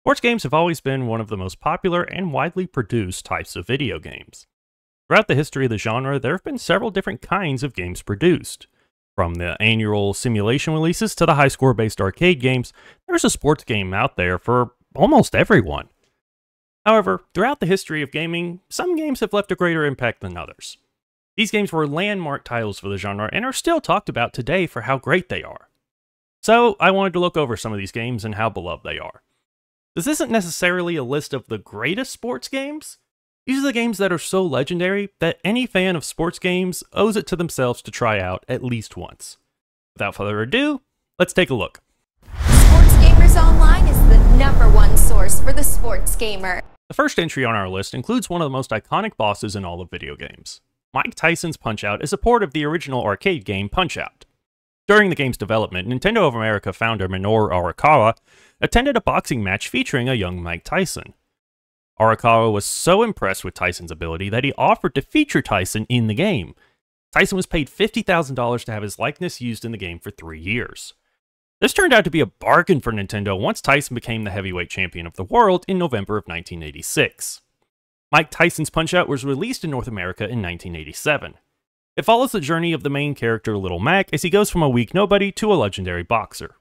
Sports games have always been one of the most popular and widely produced types of video games. Throughout the history of the genre, there have been several different kinds of games produced. From the annual simulation releases to the high score based arcade games, there's a sports game out there for almost everyone. However, throughout the history of gaming, some games have left a greater impact than others. These games were landmark titles for the genre and are still talked about today for how great they are. So, I wanted to look over some of these games and how beloved they are. This isn't necessarily a list of the greatest sports games. These are the games that are so legendary that any fan of sports games owes it to themselves to try out at least once. Without further ado, let's take a look. Sports Gamers Online is the #1 source for the sports gamer. The first entry on our list includes one of the most iconic bosses in all of video games. Mike Tyson's Punch-Out is a port of the original arcade game Punch-Out! During the game's development, Nintendo of America founder Minoru Arakawa attended a boxing match featuring a young Mike Tyson. Arakawa was so impressed with Tyson's ability that he offered to feature Tyson in the game. Tyson was paid $50,000 to have his likeness used in the game for 3 years. This turned out to be a bargain for Nintendo once Tyson became the heavyweight champion of the world in November of 1986. Mike Tyson's Punch-Out! Was released in North America in 1987. It follows the journey of the main character Little Mac as he goes from a weak nobody to a legendary boxer.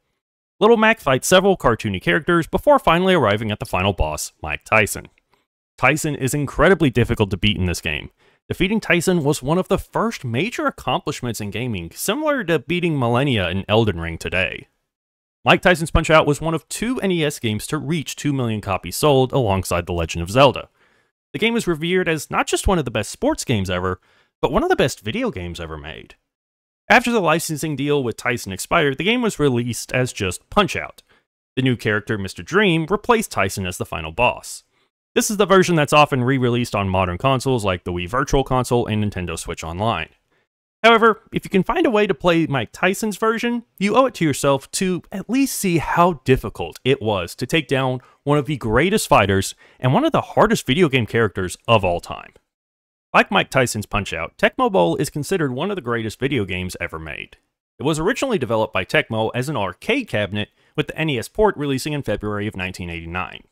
Little Mac fights several cartoony characters before finally arriving at the final boss, Mike Tyson. Tyson is incredibly difficult to beat in this game. Defeating Tyson was one of the first major accomplishments in gaming, similar to beating Millennia in Elden Ring today. Mike Tyson's Punch-Out! Was one of 2 NES games to reach 2 million copies sold alongside The Legend of Zelda. The game is revered as not just one of the best sports games ever, but one of the best video games ever made. After the licensing deal with Tyson expired, the game was released as just Punch-Out! The new character, Mr. Dream, replaced Tyson as the final boss. This is the version that's often re-released on modern consoles like the Wii Virtual Console and Nintendo Switch Online. However, if you can find a way to play Mike Tyson's version, you owe it to yourself to at least see how difficult it was to take down one of the greatest fighters and one of the hardest video game characters of all time. Like Mike Tyson's Punch-Out!, Tecmo Bowl is considered one of the greatest video games ever made. It was originally developed by Tecmo as an arcade cabinet, with the NES port releasing in February of 1989.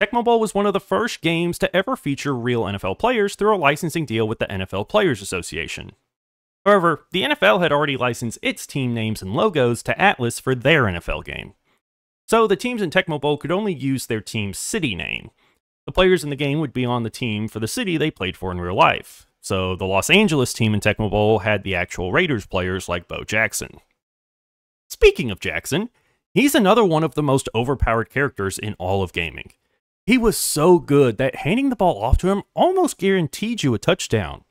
Tecmo Bowl was one of the first games to ever feature real NFL players through a licensing deal with the NFL Players Association. However, the NFL had already licensed its team names and logos to Atlas for their NFL game. So the teams in Tecmo Bowl could only use their team's city name. The players in the game would be on the team for the city they played for in real life. So the Los Angeles team in Tecmo Bowl had the actual Raiders players like Bo Jackson. Speaking of Jackson, he's another one of the most overpowered characters in all of gaming. He was so good that handing the ball off to him almost guaranteed you a touchdown.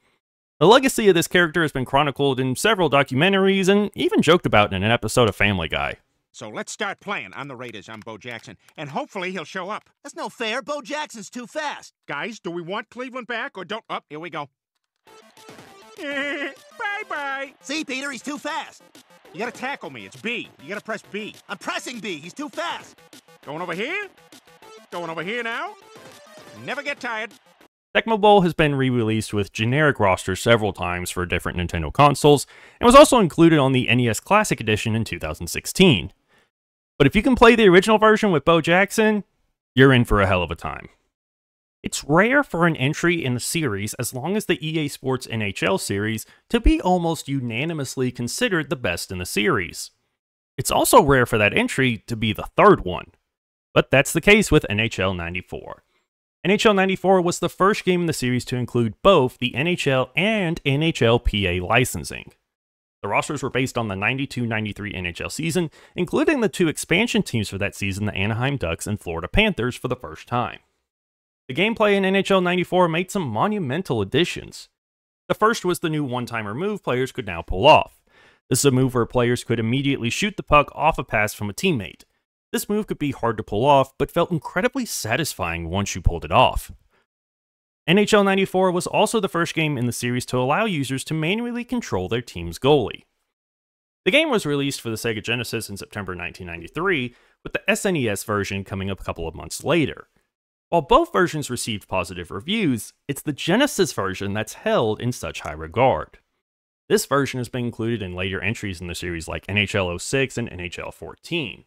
The legacy of this character has been chronicled in several documentaries and even joked about in an episode of Family Guy. So let's start playing. I'm the Raiders. I'm Bo Jackson. And hopefully he'll show up. That's no fair. Bo Jackson's too fast. Guys, do we want Cleveland back or don't? Oh, here we go. Bye-bye. See, Peter, he's too fast. You gotta tackle me. It's B. You gotta press B. I'm pressing B. He's too fast. Going over here? Going over here now? Never get tired. Tecmo Bowl has been re-released with generic rosters several times for different Nintendo consoles, and was also included on the NES Classic Edition in 2016. But if you can play the original version with Bo Jackson, you're in for a hell of a time. It's rare for an entry in the series, as long as the EA Sports NHL series, to be almost unanimously considered the best in the series. It's also rare for that entry to be the third one. But that's the case with NHL 94. NHL 94 was the first game in the series to include both the NHL and NHLPA licensing. The rosters were based on the 92-93 NHL season, including the 2 expansion teams for that season, the Anaheim Ducks and Florida Panthers, for the first time. The gameplay in NHL 94 made some monumental additions. The first was the new one-timer move players could now pull off. This is a move where players could immediately shoot the puck off a pass from a teammate. This move could be hard to pull off, but felt incredibly satisfying once you pulled it off. NHL 94 was also the first game in the series to allow users to manually control their team's goalie. The game was released for the Sega Genesis in September 1993, with the SNES version coming up a couple of months later. While both versions received positive reviews, it's the Genesis version that's held in such high regard. This version has been included in later entries in the series like NHL 06 and NHL 14.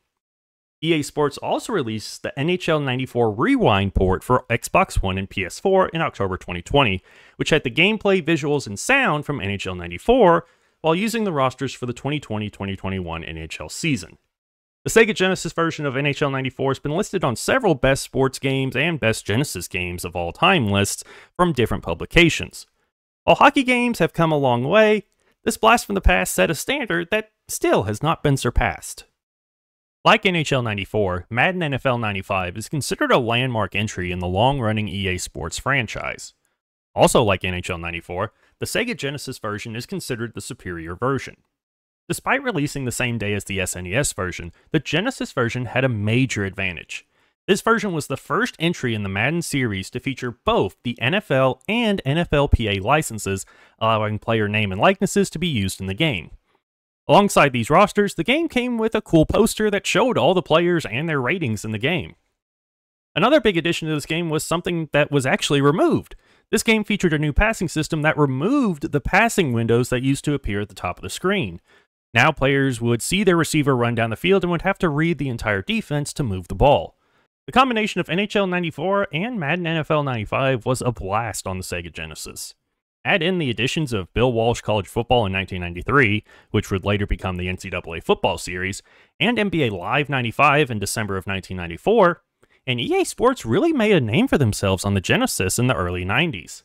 EA Sports also released the NHL 94 Rewind port for Xbox One and PS4 in October 2020, which had the gameplay, visuals, and sound from NHL 94 while using the rosters for the 2020-2021 NHL season. The Sega Genesis version of NHL 94 has been listed on several best sports games and best Genesis games of all time lists from different publications. While hockey games have come a long way, this blast from the past set a standard that still has not been surpassed. Like NHL 94, Madden NFL 95 is considered a landmark entry in the long-running EA Sports franchise. Also like NHL 94, the Sega Genesis version is considered the superior version. Despite releasing the same day as the SNES version, the Genesis version had a major advantage. This version was the first entry in the Madden series to feature both the NFL and NFLPA licenses, allowing player name and likenesses to be used in the game. Alongside these rosters, the game came with a cool poster that showed all the players and their ratings in the game. Another big addition to this game was something that was actually removed. This game featured a new passing system that removed the passing windows that used to appear at the top of the screen. Now players would see their receiver run down the field and would have to read the entire defense to move the ball. The combination of NHL 94 and Madden NFL 95 was a blast on the Sega Genesis. Add in the additions of Bill Walsh College Football in 1993, which would later become the NCAA Football Series, and NBA Live 95 in December of 1994, and EA Sports really made a name for themselves on the Genesis in the early 90s.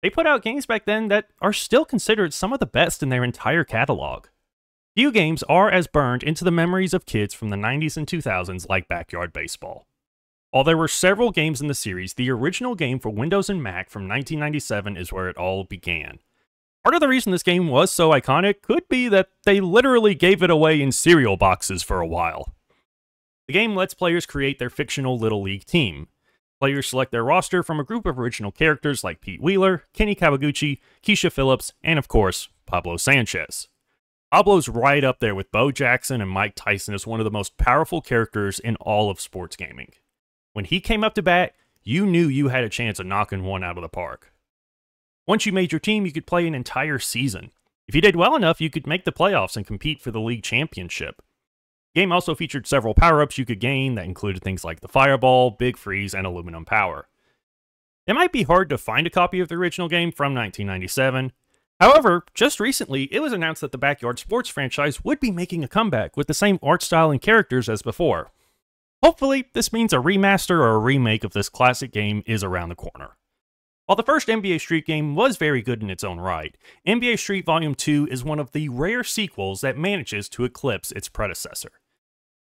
They put out games back then that are still considered some of the best in their entire catalog. Few games are as burned into the memories of kids from the 90s and 2000s like Backyard Baseball. While there were several games in the series, the original game for Windows and Mac from 1997 is where it all began. Part of the reason this game was so iconic could be that they literally gave it away in cereal boxes for a while. The game lets players create their fictional Little League team. Players select their roster from a group of original characters like Pete Wheeler, Kenny Kawaguchi, Keisha Phillips, and of course, Pablo Sanchez. Pablo's right up there with Bo Jackson and Mike Tyson as one of the most powerful characters in all of sports gaming. When he came up to bat, you knew you had a chance of knocking one out of the park. Once you made your team, you could play an entire season. If you did well enough, you could make the playoffs and compete for the league championship. The game also featured several power-ups you could gain that included things like the Fireball, Big Freeze, and Aluminum Power. It might be hard to find a copy of the original game from 1997. However, just recently, it was announced that the Backyard Sports franchise would be making a comeback with the same art style and characters as before. Hopefully, this means a remaster or a remake of this classic game is around the corner. While the first NBA Street game was very good in its own right, NBA Street Volume 2 is one of the rare sequels that manages to eclipse its predecessor.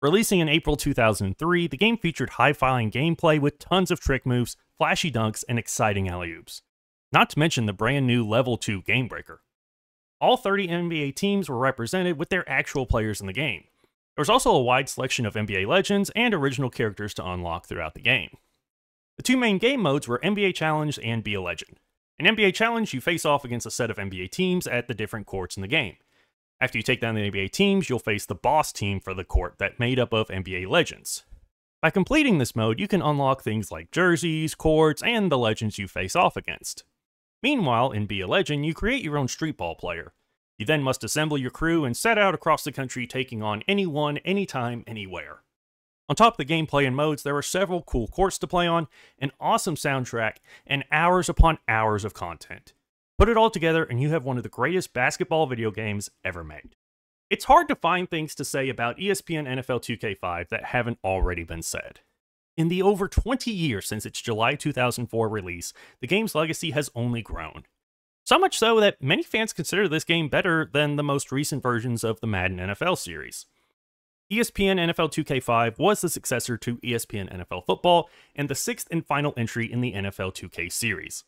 Releasing in April 2003, the game featured high-flying gameplay with tons of trick moves, flashy dunks, and exciting alley-oops. Not to mention the brand new Level 2 Game Breaker. All 30 NBA teams were represented with their actual players in the game. There was also a wide selection of NBA legends and original characters to unlock throughout the game. The two main game modes were NBA Challenge and Be a Legend. In NBA Challenge, you face off against a set of NBA teams at the different courts in the game. After you take down the NBA teams, you'll face the boss team for the court that made up of NBA legends. By completing this mode, you can unlock things like jerseys, courts, and the legends you face off against. Meanwhile, in Be a Legend, you create your own street ball player. You then must assemble your crew and set out across the country taking on anyone, anytime, anywhere. On top of the gameplay and modes, there are several cool courts to play on, an awesome soundtrack, and hours upon hours of content. Put it all together and you have one of the greatest basketball video games ever made. It's hard to find things to say about ESPN NFL 2K5 that haven't already been said. In the over 20 years since its July 2004 release, the game's legacy has only grown. So much so that many fans consider this game better than the most recent versions of the Madden NFL series. ESPN NFL 2K5 was the successor to ESPN NFL Football and the sixth and final entry in the NFL 2K series.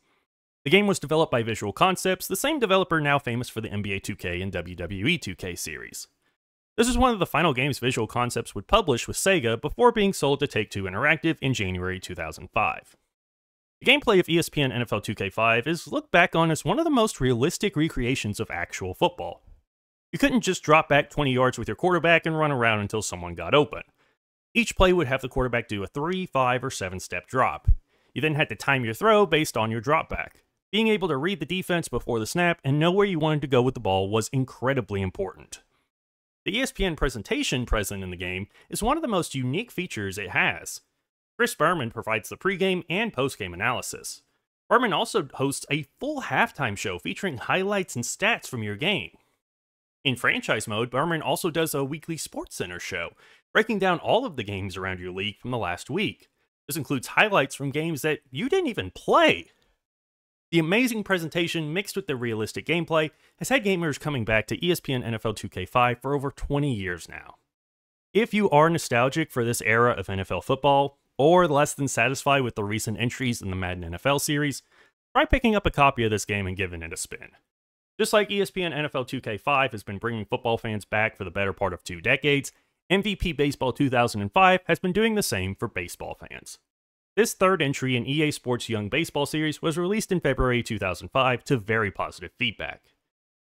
The game was developed by Visual Concepts, the same developer now famous for the NBA 2K and WWE 2K series. This is one of the final games Visual Concepts would publish with Sega before being sold to Take-Two Interactive in January 2005. The gameplay of ESPN NFL 2K5 is looked back on as one of the most realistic recreations of actual football. You couldn't just drop back 20 yards with your quarterback and run around until someone got open. Each play would have the quarterback do a 3, 5, or 7-step drop. You then had to time your throw based on your drop back. Being able to read the defense before the snap and know where you wanted to go with the ball was incredibly important. The ESPN presentation present in the game is one of the most unique features it has. Chris Berman provides the pregame and postgame analysis. Berman also hosts a full halftime show featuring highlights and stats from your game. In franchise mode, Berman also does a weekly SportsCenter show, breaking down all of the games around your league from the last week. This includes highlights from games that you didn't even play. The amazing presentation mixed with the realistic gameplay has had gamers coming back to ESPN NFL 2K5 for over 20 years now. If you are nostalgic for this era of NFL football, or less than satisfied with the recent entries in the Madden NFL series, try picking up a copy of this game and giving it a spin. Just like ESPN NFL 2K5 has been bringing football fans back for the better part of 2 decades, MVP Baseball 2005 has been doing the same for baseball fans. This third entry in EA Sports Young Baseball series was released in February 2005 to very positive feedback.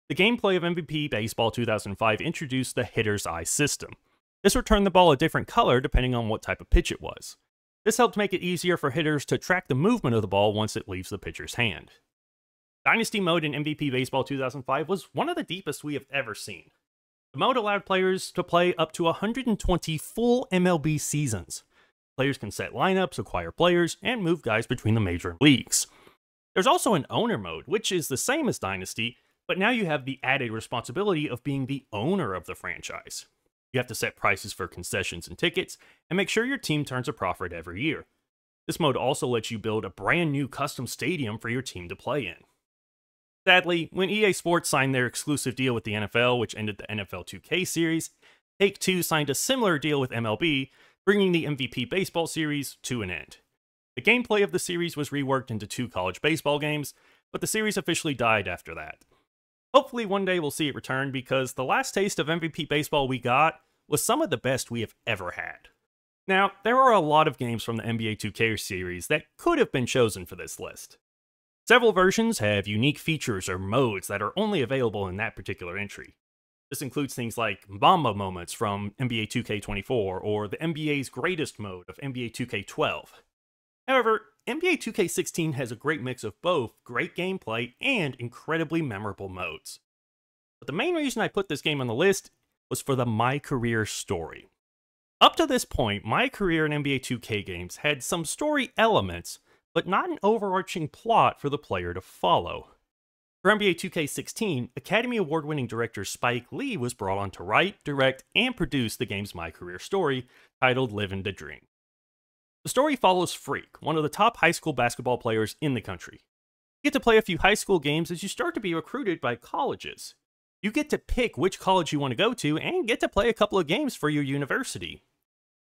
The gameplay of MVP Baseball 2005 introduced the hitter's eye system. This would turn the ball a different color depending on what type of pitch it was. This helped make it easier for hitters to track the movement of the ball once it leaves the pitcher's hand. Dynasty mode in MVP Baseball 2005 was one of the deepest we have ever seen. The mode allowed players to play up to 120 full MLB seasons. Players can set lineups, acquire players, and move guys between the major leagues. There's also an owner mode, which is the same as Dynasty, but now you have the added responsibility of being the owner of the franchise. You have to set prices for concessions and tickets, and make sure your team turns a profit every year. This mode also lets you build a brand new custom stadium for your team to play in. Sadly, when EA Sports signed their exclusive deal with the NFL, which ended the NFL 2K series, Take-Two signed a similar deal with MLB, bringing the MVP Baseball series to an end. The gameplay of the series was reworked into 2 college baseball games, but the series officially died after that. Hopefully one day we'll see it return, because the last taste of MVP Baseball we got was some of the best we have ever had. Now, there are a lot of games from the NBA 2K series that could have been chosen for this list. Several versions have unique features or modes that are only available in that particular entry. This includes things like Mamba moments from NBA 2K24 or the NBA's greatest mode of NBA 2K12. However, NBA 2K16 has a great mix of both great gameplay and incredibly memorable modes. But the main reason I put this game on the list was for the My Career story. Up to this point, My Career in NBA 2K games had some story elements, but not an overarching plot for the player to follow. For NBA 2K16, Academy Award-winning director Spike Lee was brought on to write, direct, and produce the game's My Career story, titled Livin' the Dream. The story follows Freak, one of the top high school basketball players in the country. You get to play a few high school games as you start to be recruited by colleges. You get to pick which college you want to go to and get to play a couple of games for your university.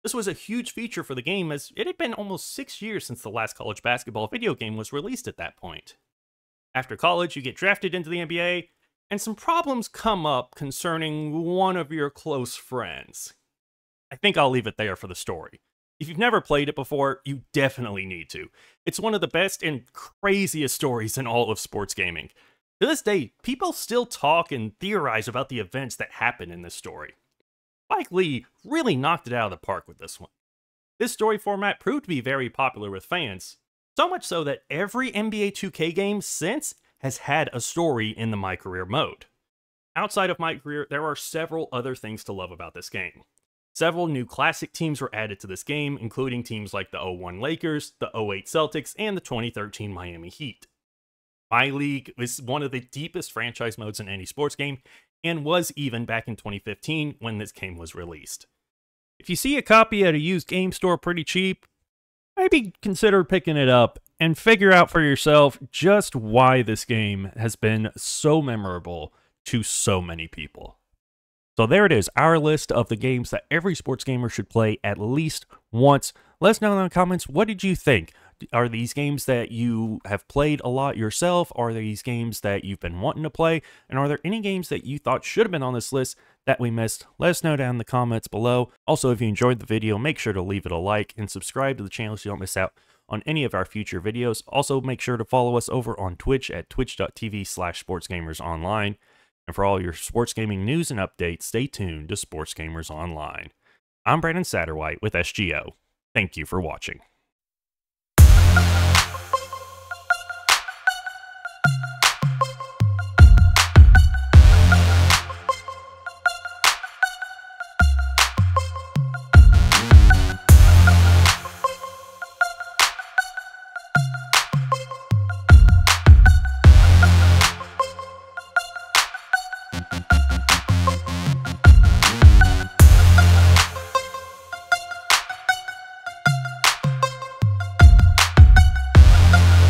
This was a huge feature for the game, as it had been almost 6 years since the last college basketball video game was released at that point. After college, you get drafted into the NBA, and some problems come up concerning one of your close friends. I think I'll leave it there for the story. If you've never played it before, you definitely need to. It's one of the best and craziest stories in all of sports gaming. To this day, people still talk and theorize about the events that happen in this story. Spike Lee really knocked it out of the park with this one. This story format proved to be very popular with fans, so much so that every NBA 2K game since has had a story in the My Career mode. Outside of My Career, there are several other things to love about this game. Several new classic teams were added to this game, including teams like the 01 Lakers, the 08 Celtics, and the 2013 Miami Heat. My League is one of the deepest franchise modes in any sports game, and was even back in 2015 when this game was released. If you see a copy at a used game store pretty cheap, maybe consider picking it up and figure out for yourself just why this game has been so memorable to so many people. So there it is, our list of the games that every sports gamer should play at least once. Let us know in the comments, what did you think? Are these games that you have played a lot yourself? Are these games that you've been wanting to play? And are there any games that you thought should have been on this list that we missed? Let us know down in the comments below. Also, if you enjoyed the video, make sure to leave it a like and subscribe to the channel so you don't miss out on any of our future videos. Also, make sure to follow us over on Twitch at twitch.tv/sportsgamersonline. And for all your sports gaming news and updates, stay tuned to Sports Gamers Online. I'm Brandon Satterwhite with SGO. Thank you for watching.